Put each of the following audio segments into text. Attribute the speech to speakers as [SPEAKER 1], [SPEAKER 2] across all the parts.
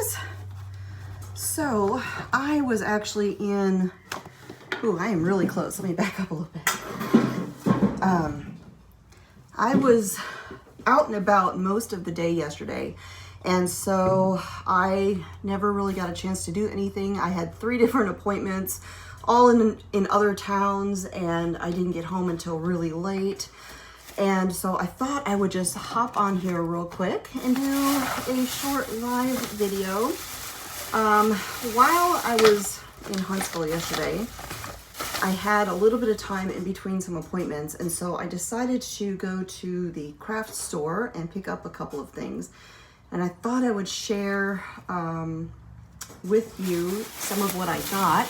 [SPEAKER 1] guys. So I was actually in, ooh, I am really close. Let me back up a little bit. I was out and about most of the day yesterday, and so I never really got a chance to do anything. I had 3 different appointments, all in other towns, and I didn't get home until really late. And so I thought I would just hop on here real quick and do a short live video. While I was in Huntsville yesterday, I had a little bit of time in between some appointments, and so I decided to go to the craft store and pick up a couple of things. And I thought I would share with you some of what I got.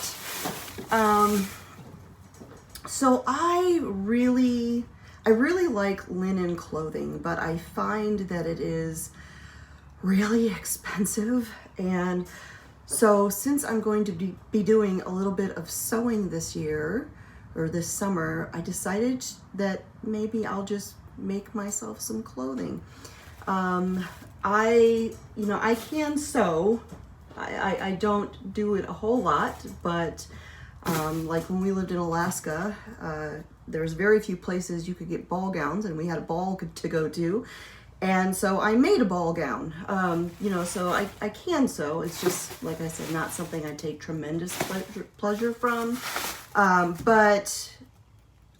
[SPEAKER 1] So I really like linen clothing, but I find that it is really expensive. And so since I'm going to be doing a little bit of sewing this year, or this summer, I decided that maybe I'll just make myself some clothing. I can sew. I don't do it a whole lot, but like when we lived in Alaska, there's very few places you could get ball gowns, and we had a ball to go to. And so I made a ball gown, so I can sew. It's just, like I said, not something I take tremendous pleasure from. But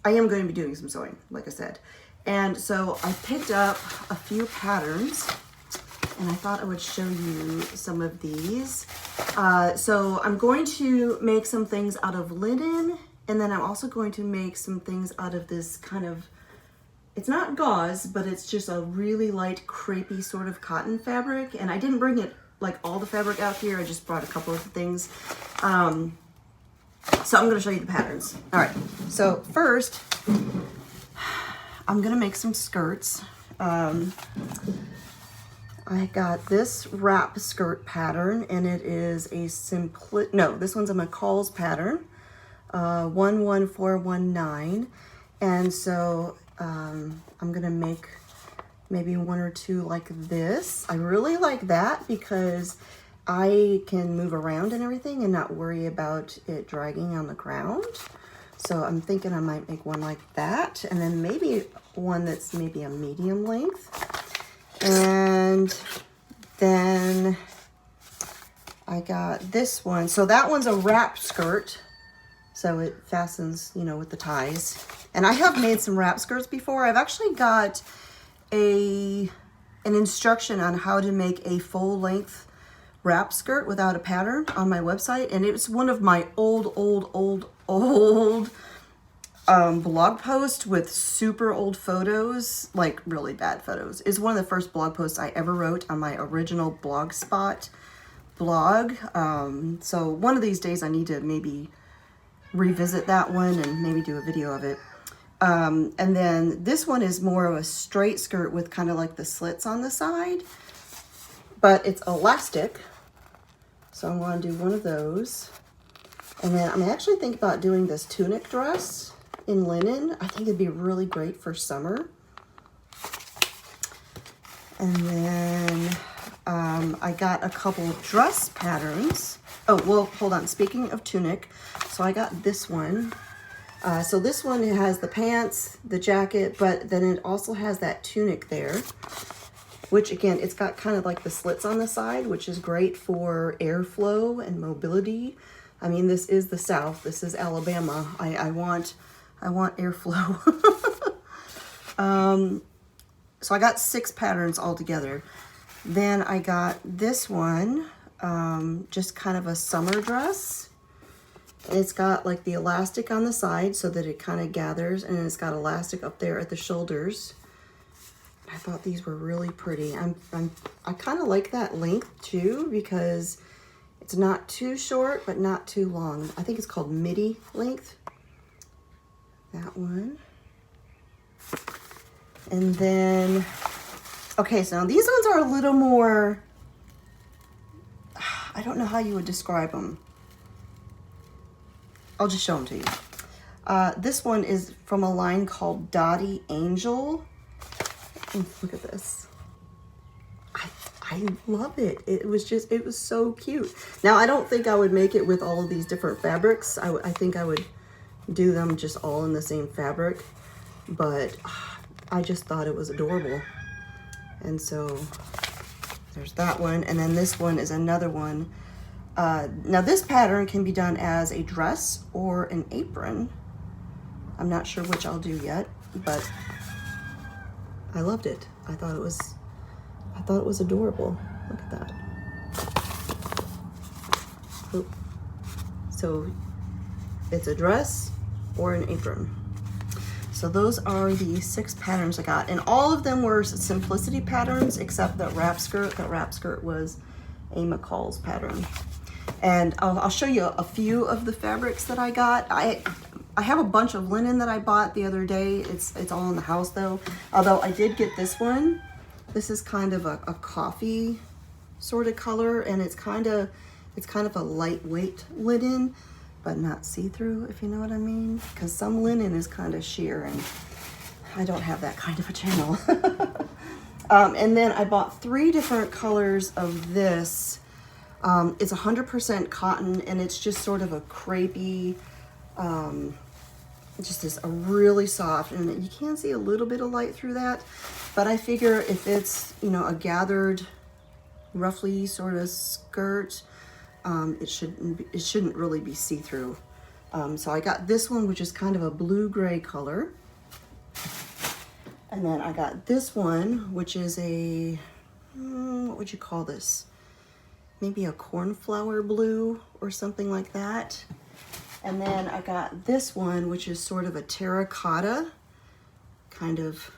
[SPEAKER 1] I am going to be doing some sewing, like I said. And so I picked up a few patterns, and I thought I would show you some of these. So I'm going to make some things out of linen, and then I'm also going to make some things out of this kind of, it's not gauze, but it's just a really light crepey sort of cotton fabric. And I didn't bring it, like, all the fabric out here. I just brought a couple of things. So I'm going to show you the patterns. All right. So first, I'm going to make some skirts. I got this wrap skirt pattern, and it is a this one's a McCall's pattern, 11419. And so I'm gonna make maybe 1 or 2 like this. I really like that because I can move around and everything and not worry about it dragging on the ground. So I'm thinking I might make one like that, and then maybe one that's maybe a medium length. And then I got this one. So that one's a wrap skirt. So it fastens, with the ties. And I have made some wrap skirts before. I've actually got an instruction on how to make a full length wrap skirt without a pattern on my website. And it's one of my old blog posts with super old photos, like really bad photos. It's one of the first blog posts I ever wrote on my original Blogspot blog. So one of these days I need to maybe revisit that one and maybe do a video of it. And then this one is more of a straight skirt with kind of like the slits on the side, but it's elastic. So I want to do one of those. And then I'm actually thinking about doing this tunic dress in linen. I think it'd be really great for summer. And then I got a couple dress patterns. Oh, well, hold on. Speaking of tunic, so I got this one. So this one, it has the pants, the jacket, but then it also has that tunic there, which again, it's got kind of like the slits on the side, which is great for airflow and mobility. I mean, this is the South. This is Alabama. I want airflow. So I got 6 patterns all together. Then I got this one, just kind of a summer dress. It's got like the elastic on the side so that it kind of gathers, and it's got elastic up there at the shoulders. I thought these were really pretty. I kind of like that length too, because it's not too short but not too long. I think it's called midi length. That one. And then, okay, so now these ones are a little more, I don't know how you would describe them. I'll just show them to you. This one is from a line called Dottie Angel. Look at this. I I love it. It was so cute. Now, I don't think I would make it with all of these different fabrics. I think I would do them just all in the same fabric, but I just thought it was adorable. And so there's that one. And then this one is another one. Now this pattern can be done as a dress or an apron. I'm not sure which I'll do yet, but I loved it. I thought it was adorable. Look at that. Oh. So it's a dress or an apron. So those are the 6 patterns I got, and all of them were simplicity patterns except that wrap skirt. That wrap skirt was a McCall's pattern. And I'll show you a few of the fabrics that I got. I have a bunch of linen that I bought the other day. It's all in the house though. Although I did get this one. This is kind of a coffee sort of color, and it's kind of a lightweight linen, but not see-through, if you know what I mean. Because some linen is kind of sheer, and I don't have that kind of a channel. And then I bought 3 different colors of this. It's 100% cotton, and it's just sort of a crepey, just this a really soft, and you can see a little bit of light through that. But I figure if it's, you know, a gathered, roughly sort of skirt, it shouldn't really be see-through. So I got this one, which is kind of a blue-gray color. And then I got this one, which is a, what would you call this? Maybe a cornflower blue or something like that. And then I got this one, which is sort of a terracotta kind of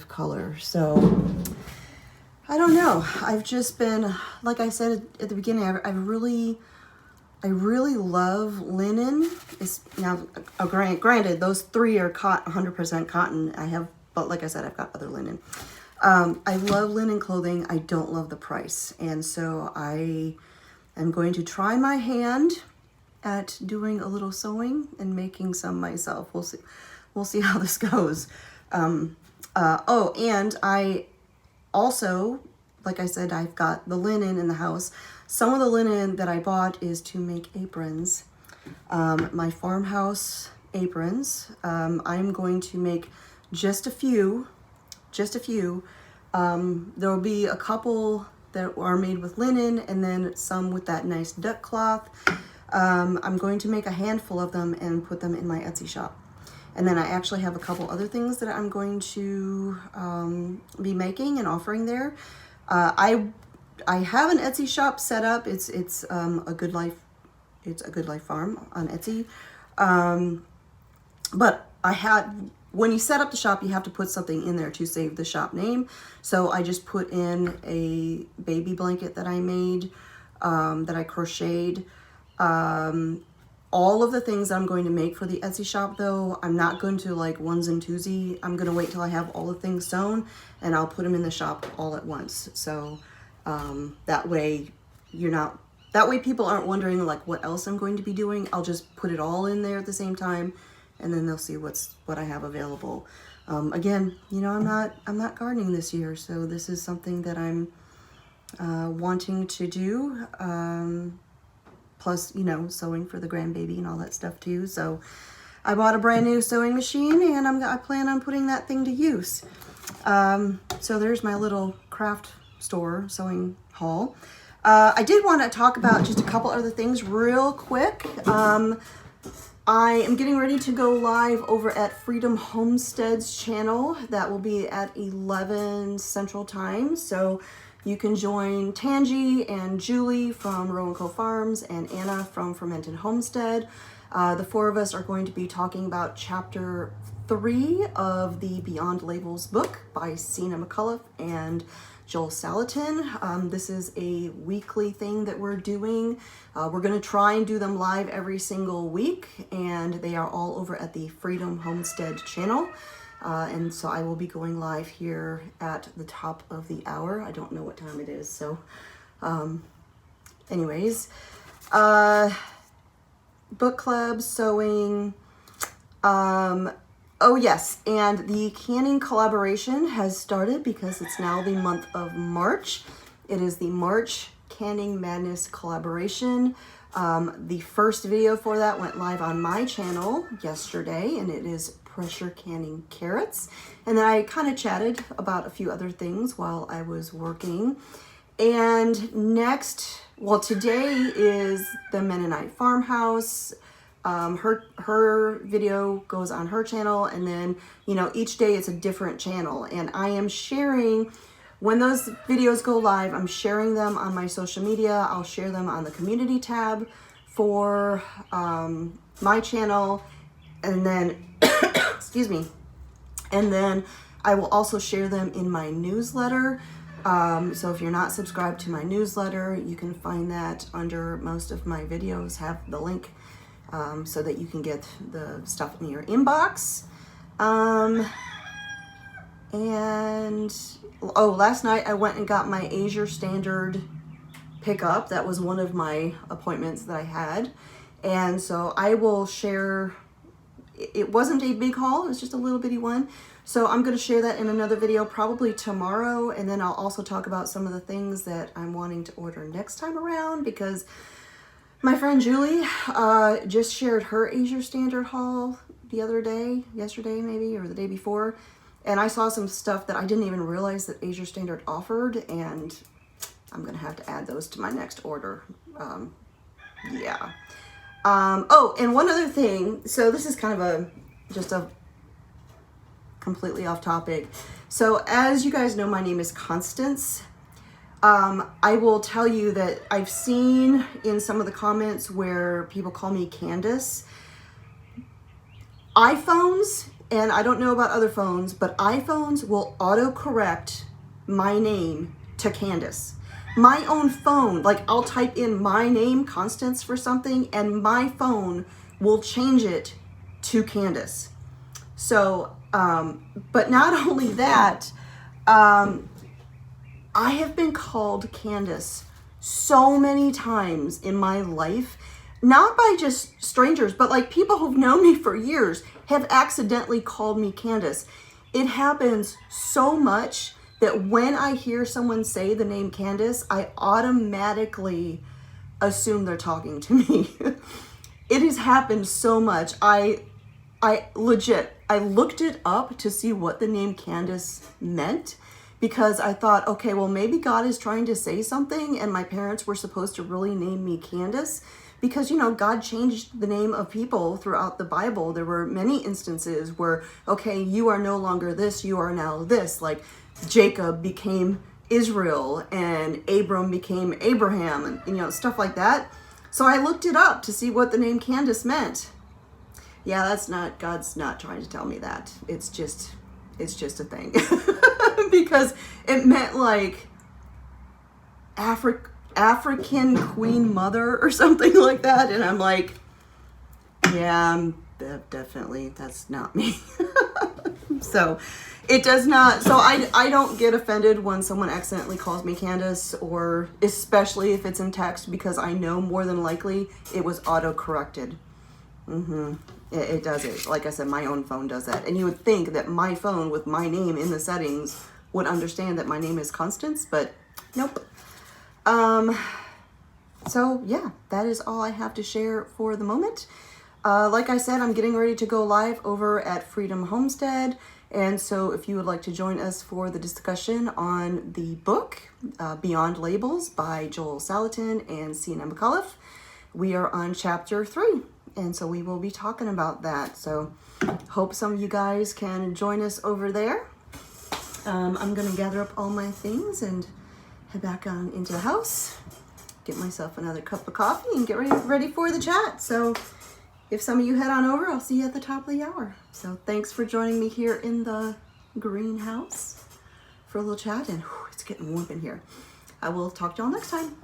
[SPEAKER 1] color. So I don't know. I've just been, like I said at the beginning, I really love linen. It's now, granted, those 3 are 100% cotton. But like I said, I've got other linen. I love linen clothing. I don't love the price. And so I am going to try my hand at doing a little sewing and making some myself. We'll see how this goes. Oh, and I also, like I said, I've got the linen in the house. Some of the linen that I bought is to make aprons. My farmhouse aprons. I'm going to make just a few. There will be a couple that are made with linen, and then some with that nice duck cloth. I'm going to make a handful of them and put them in my Etsy shop. And then I actually have a couple other things that I'm going to be making and offering there. I have an Etsy shop set up. It's a Good Life. It's a Good Life Farm on Etsy. But when you set up the shop, you have to put something in there to save the shop name. So I just put in a baby blanket that I made, that I crocheted. All of the things I'm going to make for the Etsy shop, though, I'm not going to like onesie and twosie. I'm going to wait till I have all the things sewn, and I'll put them in the shop all at once. So that way people aren't wondering like what else I'm going to be doing. I'll just put it all in there at the same time, and then they'll see what I have available. Again, you know, I'm not gardening this year, so this is something that I'm wanting to do. Plus, you know, sewing for the grandbaby and all that stuff too. So I bought a brand new sewing machine, and I plan on putting that thing to use. So there's my little craft store sewing haul. I did want to talk about just a couple other things real quick. I am getting ready to go live over at Freedom Homestead's channel. That will be at 11 Central Time. So you can join Tangi and Julie from Row & Co Farms and Anna from Fermented Homestead. The 4 of us are going to be talking about chapter 3 of the Beyond Labels book by Sina McCullough and Joel Salatin. This is a weekly thing that we're doing. We're going to try and do them live every single week, and they are all over at the Freedom Homestead channel. And so I will be going live here at the top of the hour. I don't know what time it is. So anyways, book club, sewing. Oh yes, and the canning collaboration has started because it's now the month of March. It is the March Canning Madness collaboration. The first video for that went live on my channel yesterday, and it is pressure canning carrots. And then I kind of chatted about a few other things while I was working. And next, well, today is the Mennonite farmhouse. Her video goes on her channel, and then, you know, each day it's a different channel. And I am sharing, when those videos go live, I'm sharing them on my social media. I'll share them on the community tab for my channel, and then, excuse me, and then I will also share them in my newsletter. So if you're not subscribed to my newsletter, you can find that under most of my videos, have the link so that you can get the stuff in your inbox. And oh, last night I went and got my Azure Standard pickup. That was one of my appointments that I had. And so I will share, it wasn't a big haul, it was just a little bitty one. So I'm going to share that in another video probably tomorrow, and then I'll also talk about some of the things that I'm wanting to order next time around, because my friend Julie just shared her Azure Standard haul the other day, yesterday maybe, or the day before, and I saw some stuff that I didn't even realize that Azure Standard offered, and I'm going to have to add those to my next order. Yeah. Oh, and one other thing, so this is kind of just a completely off topic. So as you guys know, my name is Constance. I will tell you that I've seen in some of the comments where people call me Candace. iPhones, and I don't know about other phones, but iPhones will autocorrect my name to Candace. My own phone, like I'll type in my name, Constance, for something, and my phone will change it to Candace. So, but not only that, I have been called Candace so many times in my life, not by just strangers, but like people who've known me for years have accidentally called me Candace. It happens so much that when I hear someone say the name Candace, I automatically assume they're talking to me. It has happened so much. I legit, I looked it up to see what the name Candace meant, because I thought, okay, well, maybe God is trying to say something, and my parents were supposed to really name me Candace, because, you know, God changed the name of people throughout the Bible. There were many instances where, okay, you are no longer this, you are now this. Like Jacob became Israel, and Abram became Abraham, and, you know, stuff like that. So I looked it up to see what the name Candace meant. Yeah, that's not, God's not trying to tell me that. It's just a thing. Because it meant like African queen mother or something like that. And I'm like, yeah, definitely, that's not me. So it does not, so I don't get offended when someone accidentally calls me Candace, or especially if it's in text, because I know more than likely it was auto-corrected. It does it. Like I said, my own phone does that. And you would think that my phone with my name in the settings would understand that my name is Constance, but nope. So yeah, that is all I have to share for the moment. Like I said, I'm getting ready to go live over at Freedom Homestead. And so if you would like to join us for the discussion on the book, Beyond Labels by Joel Salatin and C.N.M. McAuliffe, we are on chapter 3. And so we will be talking about that. So hope some of you guys can join us over there. I'm going to gather up all my things and head back on into the house, get myself another cup of coffee, and get ready for the chat. So if some of you head on over, I'll see you at the top of the hour. So thanks for joining me here in the greenhouse for a little chat. And whew, it's getting warm in here. I will talk to y'all next time.